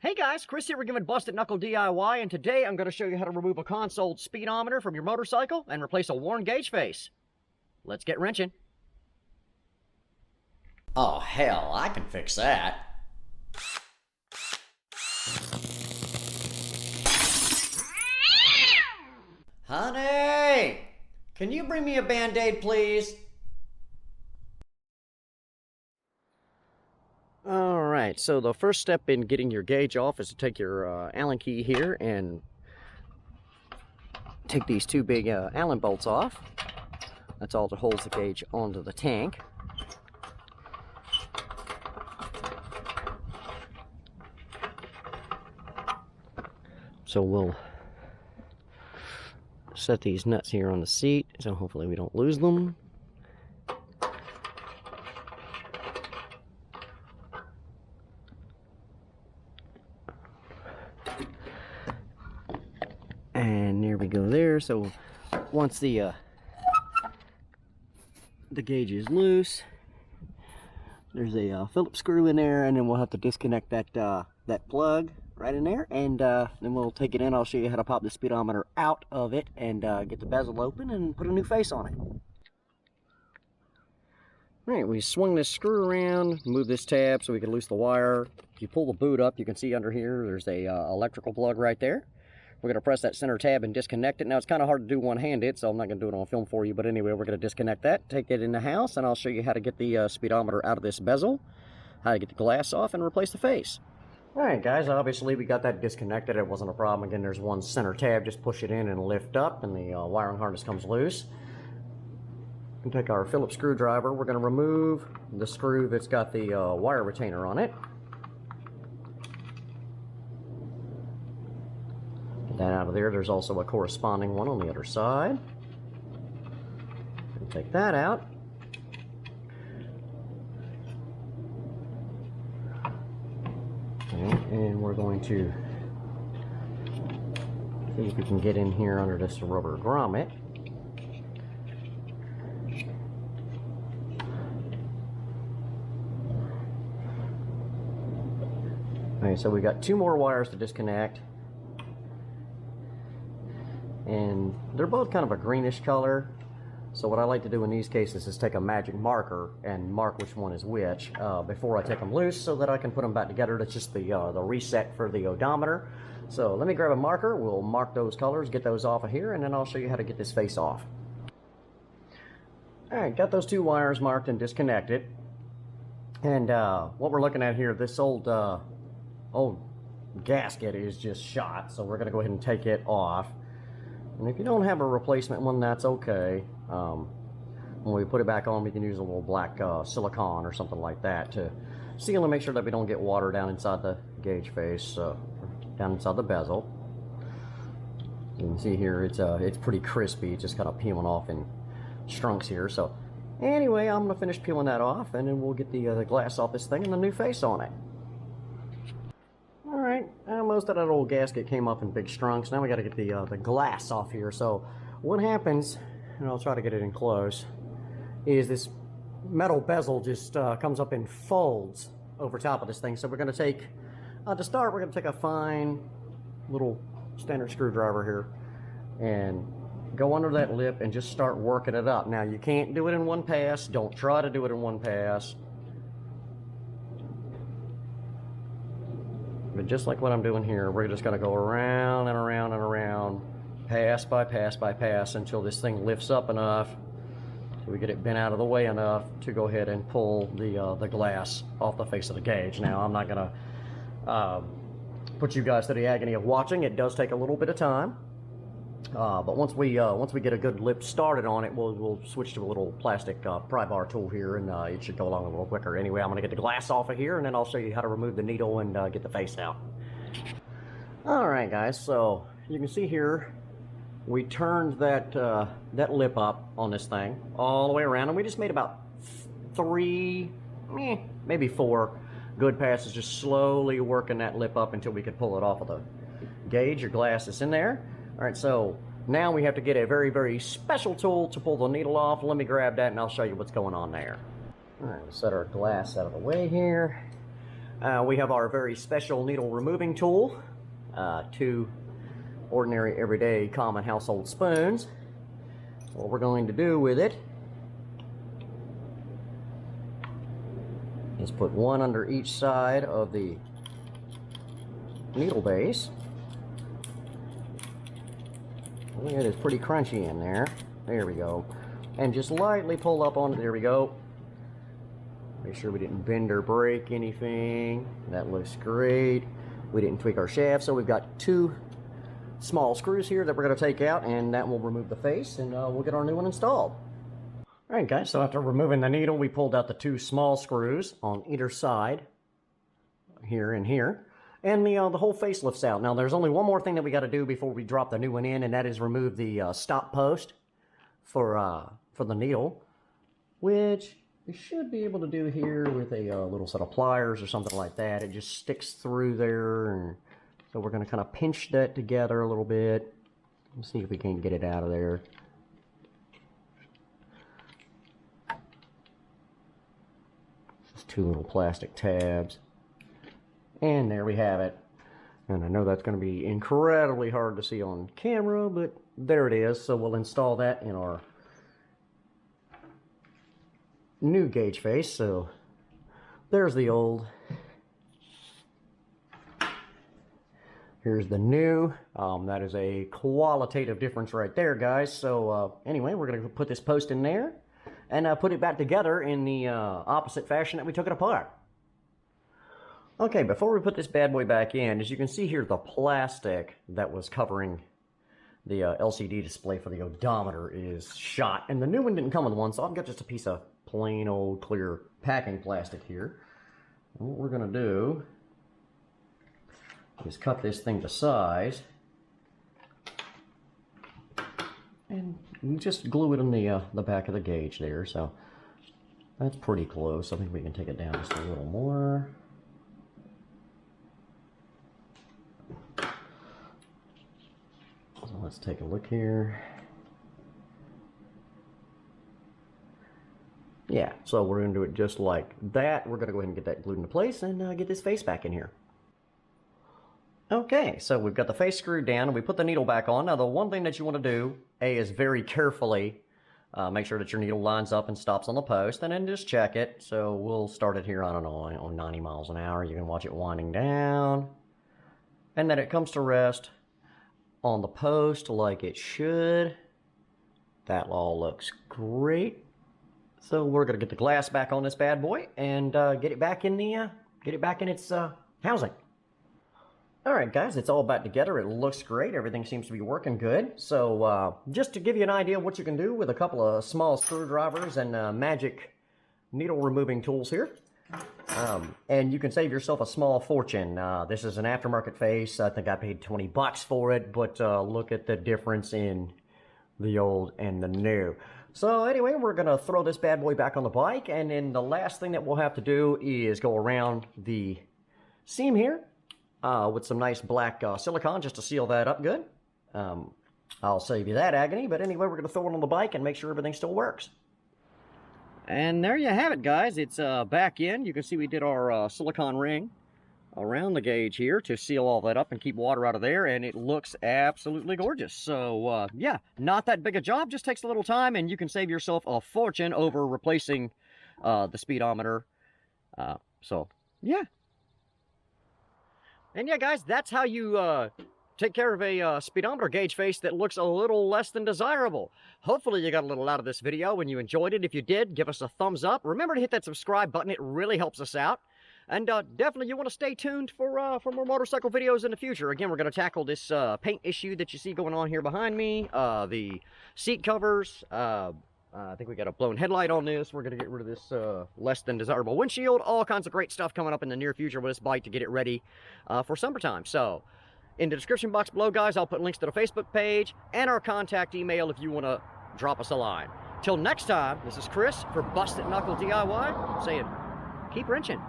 Hey guys, Chris here. We're giving Busted Knuckle DIY, and today I'm going to show you how to remove a console speedometer from your motorcycle and replace a worn gauge face. Let's get wrenching. Oh hell, I can fix that. Honey! Can you bring me a Band-Aid, please? Alright, so the first step in getting your gauge off is to take your Allen key here and take these two big Allen bolts off. That's all that holds the gauge onto the tank. So we'll set these nuts here on the seat, so hopefully we don't lose them. And there we go there. So once the gauge is loose, there's a Phillips screw in there, and then we'll have to disconnect that that plug right in there, and then we'll take it in. I'll show you how to pop the speedometer out of it and get the bezel open and put a new face on it. Alright, we swung this screw around, move this tab so we can loose the wire. If you pull the boot up, you can see under here there's a electrical plug right there. We're going to press that center tab and disconnect it. Now, it's kind of hard to do one-handed, so I'm not going to do it on film for you. But anyway, we're going to disconnect that, take it in the house, and I'll show you how to get the speedometer out of this bezel, how to get the glass off, and replace the face. Alright, guys, obviously we got that disconnected. It wasn't a problem. Again, there's one center tab. Just push it in and lift up, and the wiring harness comes loose. And take our Phillips screwdriver. We're going to remove the screw that's got the wire retainer on it. That out of there. There's also a corresponding one on the other side. And take that out. Okay, and we're going to see if we can get in here under this rubber grommet. Okay, so we got two more wires to disconnect. And they're both kind of a greenish color. So what I like to do in these cases is take a magic marker and mark which one is which before I take them loose, so that I can put them back together. That's just the reset for the odometer. So let me grab a marker. We'll mark those colors, get those off of here, and then I'll show you how to get this face off. Alright, got those two wires marked and disconnected. And what we're looking at here, this old gasket is just shot, so we're going to go ahead and take it off. And if you don't have a replacement one, that's okay. When we put it back on, we can use a little black silicone or something like that to seal and make sure that we don't get water down inside the gauge face, down inside the bezel. You can see here it's pretty crispy. It's just kind of peeling off in strunks here. So anyway, I'm going to finish peeling that off, and then we'll get the glass off this thing and the new face on it. Alright, most of that old gasket came up in big strunks. Now we got to get the glass off here. So what happens, and I'll try to get it in close, is this metal bezel just comes up in folds over top of this thing. So we're going to take, to start, we're going to take a fine little standard screwdriver here and go under that lip and just start working it up. Now, you can't do it in one pass. Don't try to do it in one pass. But just like what I'm doing here, we're just going to go around and around and around, pass by pass by pass, until this thing lifts up enough so we get it bent out of the way enough to go ahead and pull the glass off the face of the gauge. Now, I'm not going to put you guys to the agony of watching. It does take a little bit of time. But once we get a good lip started on it, we'll switch to a little plastic pry bar tool here, and it should go along a little quicker. Anyway, I'm going to get the glass off of here, and then I'll show you how to remove the needle and get the face out. Alright guys, so you can see here, we turned that lip up on this thing all the way around, and we just made about 3, maybe 4 good passes, just slowly working that lip up until we could pull it off of the gauge. Your glass is in there. Alright, so now we have to get a very, very special tool to pull the needle off. Let me grab that and I'll show you what's going on there. Alright, we'll set our glass out of the way here. We have our very special needle removing tool, 2 ordinary everyday common household spoons. What we're going to do with it is put one under each side of the needle base. It is pretty crunchy in there. There we go. And just lightly pull up on it. There we go. Make sure we didn't bend or break anything. That looks great. We didn't tweak our shaft, so we've got 2 small screws here that we're going to take out, and that will remove the face, and we'll get our new one installed. Alright guys, so after removing the needle, we pulled out the 2 small screws on either side, here and here, and the whole face lifts out. Now there's only one more thing that we got to do before we drop the new one in, and that is remove the stop post for the needle, which we should be able to do here with a little set of pliers or something like that. It just sticks through there, and so we're going to kind of pinch that together a little bit. Let's see if we can get it out of there. Just 2 little plastic tabs. And there we have it. And I know that's going to be incredibly hard to see on camera, but there it is. So we'll install that in our new gauge face. So there's the old. Here's the new. That is a qualitative difference right there, guys. So anyway, we're going to put this post in there and put it back together in the opposite fashion that we took it apart. Okay, before we put this bad boy back in, as you can see here, the plastic that was covering the LCD display for the odometer is shot, and the new one didn't come with one, so I've got just a piece of plain old clear packing plastic here. And what we're going to do is cut this thing to size and just glue it in the back of the gauge there. So that's pretty close. I think we can take it down just a little more. So let's take a look here. Yeah, so we're going to do it just like that. We're going to go ahead and get that glued into place and get this face back in here. Okay, so we've got the face screwed down and we put the needle back on. Now the one thing that you want to do, is very carefully make sure that your needle lines up and stops on the post, and then just check it. So we'll start it here, I don't know, on 90 miles an hour. You can watch it winding down. And then it comes to rest on the post like it should. That all looks great. So we're going to get the glass back on this bad boy and get it back in its housing. Alright guys, it's all back together. It looks great. Everything seems to be working good. So just to give you an idea of what you can do with a couple of small screwdrivers and magic needle removing tools here. And you can save yourself a small fortune. This is an aftermarket face. I think I paid 20 bucks for it, but look at the difference in the old and the new. So anyway, we're going to throw this bad boy back on the bike, and then the last thing that we'll have to do is go around the seam here with some nice black silicone just to seal that up good. I'll save you that agony, but anyway, we're going to throw it on the bike and make sure everything still works. And there you have it, guys. It's back in. You can see we did our silicone ring around the gauge here to seal all that up and keep water out of there, and it looks absolutely gorgeous. So yeah, not that big a job, just takes a little time, and you can save yourself a fortune over replacing the speedometer. So yeah. And yeah, guys, that's how you take care of a speedometer gauge face that looks a little less than desirable. Hopefully you got a little out of this video and you enjoyed it. If you did, give us a thumbs up. Remember to hit that subscribe button. It really helps us out. And definitely you want to stay tuned for more motorcycle videos in the future. Again, we're going to tackle this paint issue that you see going on here behind me. The seat covers. I think we got a blown headlight on this. We're going to get rid of this less than desirable windshield. All kinds of great stuff coming up in the near future with this bike to get it ready for summertime. So in the description box below, guys, I'll put links to the Facebook page and our contact email if you want to drop us a line. Till next time, this is Chris for Busted Knuckle DIY saying, keep wrenching.